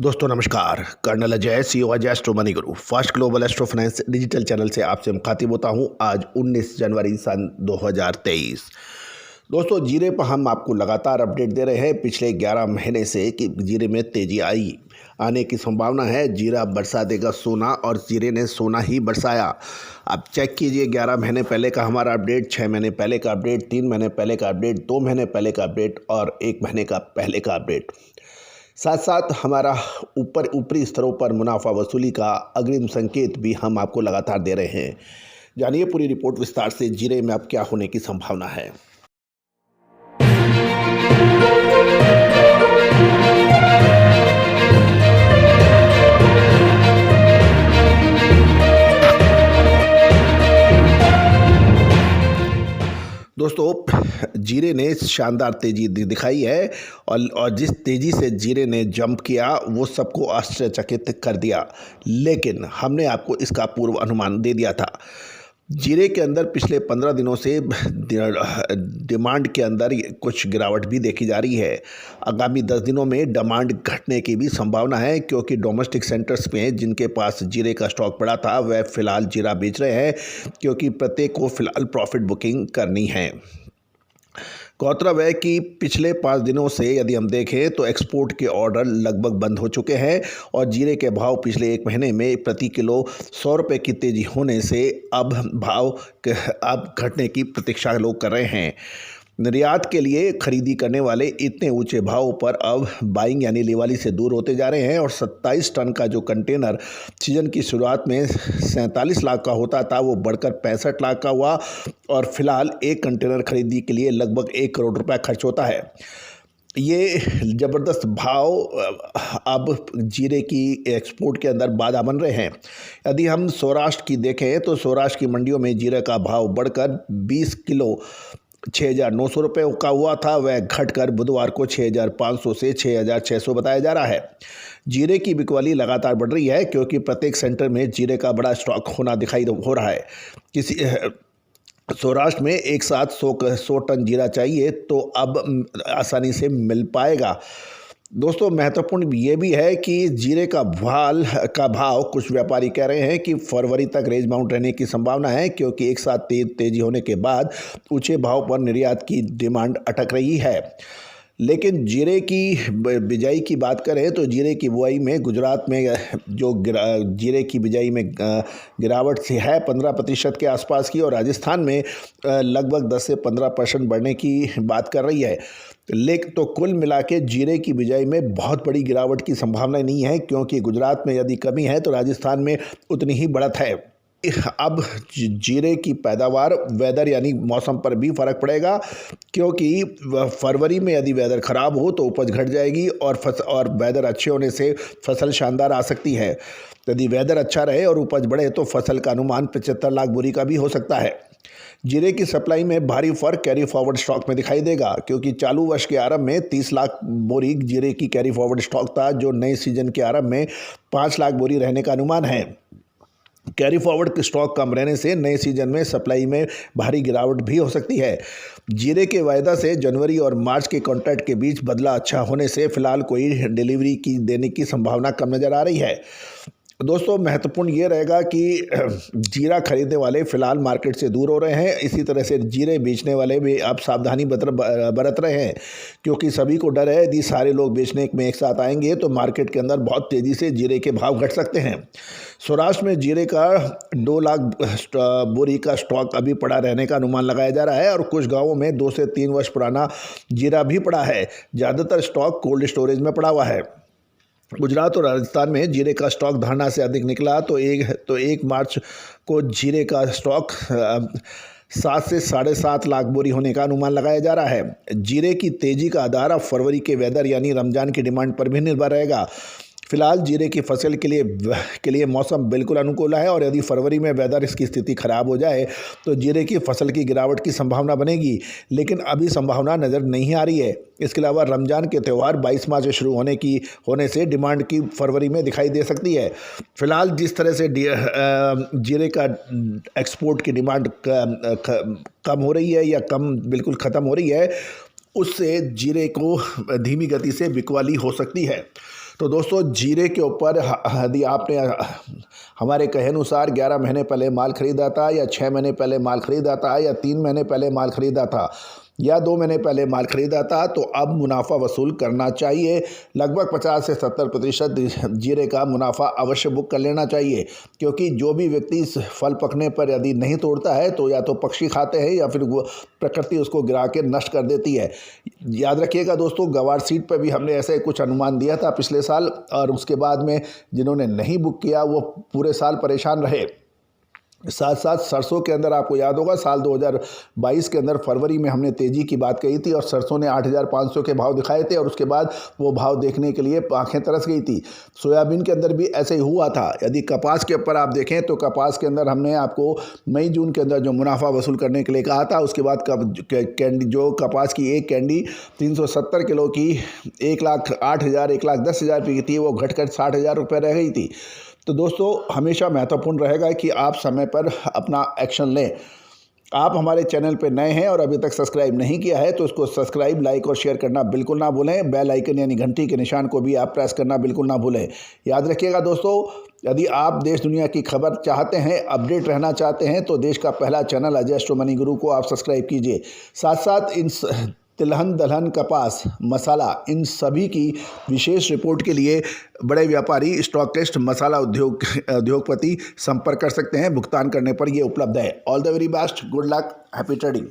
दोस्तों नमस्कार। Colonel Ajay CEO Ajay astro money guru first global astro finance digital channel से आपसे मुखातिब होता हूं। आज 19 जनवरी सन 2023। दोस्तों जीरे पर हम आपको लगातार अपडेट दे रहे हैं पिछले 11 महीने से कि जीरे में तेजी आने की संभावना है। जीरा बरसा देगा सोना और जीरे ने सोना ही बरसाया। आप चेक कीजिए 11 महीने पहले का हमारा अपडेट, 6 महीने पहले का अपडेट, 3 महीने पहले का अपडेट, 2 महीने पहले का अपडेट और 1 महीने का पहले का अपडेट। साथ साथ हमारा ऊपरी स्तरों पर मुनाफा वसूली का अग्रिम संकेत भी हम आपको लगातार दे रहे हैं। जानिए पूरी रिपोर्ट विस्तार से जीरे में अब क्या होने की संभावना है। दोस्तों जीरे ने शानदार तेजी दिखाई है और जिस तेज़ी से जीरे ने जंप किया वो सबको आश्चर्यचकित कर दिया, लेकिन हमने आपको इसका पूर्व अनुमान दे दिया था। जीरे के अंदर पिछले 15 दिनों से डिमांड के अंदर कुछ गिरावट भी देखी जा रही है। आगामी 10 दिनों में डिमांड घटने की भी संभावना है, क्योंकि डोमेस्टिक सेंटर्स में जिनके पास जीरे का स्टॉक पड़ा था वह फ़िलहाल जीरा बेच रहे हैं, क्योंकि प्रत्येक को फ़िलहाल प्रॉफिट बुकिंग करनी है। गौरतलब है कि पिछले 5 दिनों से यदि हम देखें तो एक्सपोर्ट के ऑर्डर लगभग बंद हो चुके हैं और जीरे के भाव पिछले 1 महीने में प्रति किलो 100 रुपये की तेज़ी होने से अब घटने की प्रतीक्षा लोग कर रहे हैं। निर्यात के लिए खरीदी करने वाले इतने ऊंचे भाव पर अब बाइंग यानी लिवाली से दूर होते जा रहे हैं और 27 टन का जो कंटेनर सीजन की शुरुआत में 47 लाख का होता था वो बढ़कर 65 लाख का हुआ और फिलहाल एक कंटेनर खरीदी के लिए लगभग 1 करोड़ रुपया खर्च होता है। ये ज़बरदस्त भाव अब जीरे की एक्सपोर्ट के अंदर बाधा बन रहे हैं। यदि हम सौराष्ट्र की देखें तो सौराष्ट्र की मंडियों में जीरे का भाव बढ़कर 20 किलो 6,900 रुपये का हुआ था, वह घटकर बुधवार को 6,500 से 6,600 बताया जा रहा है। जीरे की बिकवाली लगातार बढ़ रही है, क्योंकि प्रत्येक सेंटर में जीरे का बड़ा स्टॉक होना दिखाई हो रहा है। सौराष्ट्र में एक साथ 100 टन जीरा चाहिए तो अब आसानी से मिल पाएगा। दोस्तों महत्वपूर्ण ये भी है कि जीरे का भाव कुछ व्यापारी कह रहे हैं कि फरवरी तक रेंज बाउंड रहने की संभावना है, क्योंकि एक साथ तेजी होने के बाद ऊंचे भाव पर निर्यात की डिमांड अटक रही है। लेकिन जीरे की बिजाई की बात करें तो जीरे की बुआई में गुजरात में जो जीरे की बिजाई में गिरावट से है 15% के आसपास की, और राजस्थान में लगभग 10 से 15% बढ़ने की बात कर रही है। लेकिन तो कुल मिला के जीरे की बिजाई में बहुत बड़ी गिरावट की संभावना नहीं है, क्योंकि गुजरात में यदि कमी है तो राजस्थान में उतनी ही बढ़त है। अब जीरे की पैदावार वेदर यानी मौसम पर भी फ़र्क पड़ेगा, क्योंकि फरवरी में यदि वेदर ख़राब हो तो उपज घट जाएगी और वेदर अच्छे होने से फसल शानदार आ सकती है। यदि वेदर अच्छा रहे और उपज बढ़े तो फसल का अनुमान 75 लाख बोरी का भी हो सकता है। जीरे की सप्लाई में भारी फर्क कैरी फॉरवर्ड स्टॉक में दिखाई देगा, क्योंकि चालू वर्ष के आरंभ में 30 लाख बोरी जीरे की कैरी फॉरवर्ड स्टॉक था, जो नए सीजन के आरंभ में 5 लाख बोरी रहने का अनुमान है। कैरी फॉरवर्ड स्टॉक कम रहने से नए सीजन में सप्लाई में भारी गिरावट भी हो सकती है। जीरे के वायदा से जनवरी और मार्च के कॉन्ट्रैक्ट के बीच बदला अच्छा होने से फिलहाल कोई डिलीवरी देने की संभावना कम नज़र आ रही है। दोस्तों महत्वपूर्ण ये रहेगा कि जीरा खरीदने वाले फ़िलहाल मार्केट से दूर हो रहे हैं। इसी तरह से जीरे बेचने वाले भी अब सावधानी बरत रहे हैं, क्योंकि सभी को डर है यदि सारे लोग बेचने में एक साथ आएंगे तो मार्केट के अंदर बहुत तेज़ी से जीरे के भाव घट सकते हैं। सौराष्ट्र में जीरे का 2 लाख बोरी का स्टॉक अभी पड़ा रहने का अनुमान लगाया जा रहा है और कुछ गाँवों में 2 से 3 वर्ष पुराना जीरा भी पड़ा है। ज़्यादातर स्टॉक कोल्ड स्टोरेज में पड़ा हुआ है। गुजरात और राजस्थान में जीरे का स्टॉक धारणा से अधिक निकला तो 1 मार्च को जीरे का स्टॉक 7 से 7.5 लाख बोरी होने का अनुमान लगाया जा रहा है। जीरे की तेजी का आधार अब फरवरी के वेदर यानी रमजान की डिमांड पर भी निर्भर रहेगा। फिलहाल जीरे की फसल के लिए मौसम बिल्कुल अनुकूल है, और यदि फरवरी में वेदर इसकी स्थिति खराब हो जाए तो जीरे की फसल की गिरावट की संभावना बनेगी, लेकिन अभी संभावना नज़र नहीं आ रही है। इसके अलावा रमज़ान के त्यौहार 22 मार्च से शुरू होने से डिमांड की फरवरी में दिखाई दे सकती है। फिलहाल जिस तरह से जीरे का एक्सपोर्ट की डिमांड कम हो रही है या बिल्कुल ख़त्म हो रही है, उससे जीरे को धीमी गति से बिकवाली हो सकती है। तो दोस्तों जीरे के ऊपर यदि आपने हमारे कहे अनुसार 11 महीने पहले माल ख़रीदा था या 6 महीने पहले माल ख़रीदा था या 3 महीने पहले माल ख़रीदा था या 2 महीने पहले माल ख़रीदा था, तो अब मुनाफा वसूल करना चाहिए। लगभग 50 से 70% जीरे का मुनाफा अवश्य बुक कर लेना चाहिए, क्योंकि जो भी व्यक्ति इस फल पकने पर यदि नहीं तोड़ता है तो या तो पक्षी खाते हैं या फिर वो प्रकृति उसको गिरा के नष्ट कर देती है। याद रखिएगा दोस्तों, गवार सीड पर भी हमने ऐसे कुछ अनुमान दिया था पिछले साल, और उसके बाद में जिन्होंने नहीं बुक किया वो पूरे साल परेशान रहे। साथ साथ सरसों के अंदर आपको याद होगा साल 2022 के अंदर फरवरी में हमने तेज़ी की बात कही थी और सरसों ने 8,500 के भाव दिखाए थे, और उसके बाद वो भाव देखने के लिए आंखें तरस गई थी। सोयाबीन के अंदर भी ऐसे ही हुआ था। यदि कपास के ऊपर आप देखें तो कपास के अंदर हमने आपको मई जून के अंदर जो मुनाफा वसूल करने के लिए कहा था, उसके बाद कैंडी जो कपास की एक कैंडी 370 किलो की 1,08,000 1,10,000 रुपये की थी, वो घटकर 60,000 रुपये रह गई थी। तो दोस्तों हमेशा महत्वपूर्ण रहेगा कि आप समय पर अपना एक्शन लें। आप हमारे चैनल पर नए हैं और अभी तक सब्सक्राइब नहीं किया है तो उसको सब्सक्राइब, लाइक और शेयर करना बिल्कुल ना भूलें। बेल आइकन यानी घंटी के निशान को भी आप प्रेस करना बिल्कुल ना भूलें। याद रखिएगा दोस्तों, यदि आप देश दुनिया की खबर चाहते हैं, अपडेट रहना चाहते हैं, तो देश का पहला चैनल अजय एस्ट्रो मनी गुरु को आप सब्सक्राइब कीजिए। साथ साथ इन तिलहन, दलहन, कपास, मसाला, इन सभी की विशेष रिपोर्ट के लिए बड़े व्यापारी, स्टॉकिस्ट, मसाला उद्योगपति संपर्क कर सकते हैं। भुगतान करने पर ये उपलब्ध है। All the very best, good luck, happy trading.